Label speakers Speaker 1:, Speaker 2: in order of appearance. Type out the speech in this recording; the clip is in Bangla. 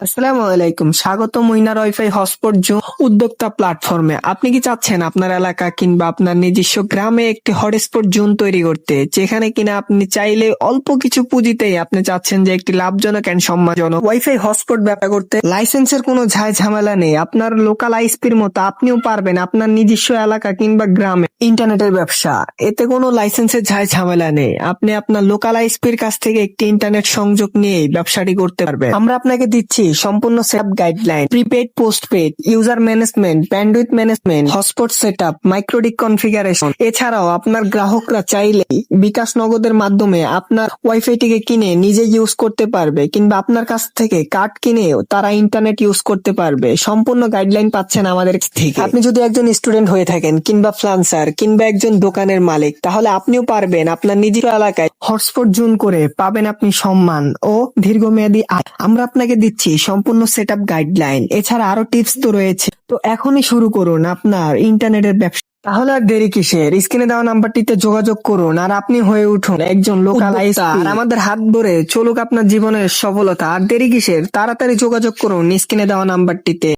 Speaker 1: আসসালামু আলাইকুম, স্বাগতম উইনার ওয়াইফাই হটস্পট জোন উদ্যোক্তা প্ল্যাটফর্মে। আপনি কি চাচ্ছেন আপনার এলাকা কিংবা আপনার নিজস্ব গ্রামে একটি হটস্পট জোন তৈরি করতে, যেখানে কিনা আপনি চাইলে অল্প কিছু পুঁজিতেই আপনি চাচ্ছেন যে একটি লাভজনক এন্ড সম্মানজনক ওয়াইফাই হটস্পট ব্যবসা করতে? লাইসেন্সের কোনো ঝামেলা নেই। আপনার লোকাল আইএসপির মতো আপনিও পারবেন আপনার নিজস্ব এলাকা কিংবা গ্রামে ইন্টারনেটের ব্যবসা। এতে কোনো লাইসেন্সের ঝামেলা নেই। আপনি আপনার লোকাল আইএসপির কাছ থেকে একটি ইন্টারনেট সংযোগ নিয়ে ব্যবসাটি করতে পারবেন। আমরা আপনাকে দিচ্ছি সম্পূর্ণ setup guideline, prepaid, postpaid, user management, bandwidth management, hotspot setup, MikroTik configuration. এছাড়াও আপনার গ্রাহকরা চাইলে বিকাশ নগদের মাধ্যমে আপনার ওয়াইফাইটিকে কিনে নিজে ইউজ করতে পারবে, কিংবা আপনার কাছ থেকে কার্ড কিনে তারা ইন্টারনেট ইউজ করতে পারবে। সম্পূর্ণ গাইডলাইন পাচ্ছেন আমাদের থেকে। আপনি যদি একজন স্টুডেন্ট হয়ে থাকেন কিংবা ফ্রিল্যান্সার কিংবা একজন দোকানের মালিক, তাহলে আপনিও পারবেন আপনার নিজের এলাকায় হটস্পট জোন করে পাবেন আপনি সম্মান ও দীর্ঘমেয়াদী আয়। আমরা আপনাকে দিচ্ছি সম্পূর্ণ সেটআপ গাইডলাইন, এছাড়া আরো টিপস তো রয়েছে। তো এখনই শুরু করুন আপনার ইন্টারনেটের ব্যবসা। তাহলে আর দেরি কিসের? স্ক্রিনে দেওয়া নাম্বারটিতে যোগাযোগ করুন আর আপনি হয়ে উঠুন একজন লোকাল আইএসপি। আর আমাদের হাত ধরে চলুক আপনার জীবনের সফলতা। আর দেরি কিসের? তাড়াতাড়ি যোগাযোগ করুন স্ক্রিনে দেওয়া নাম্বারটিতে।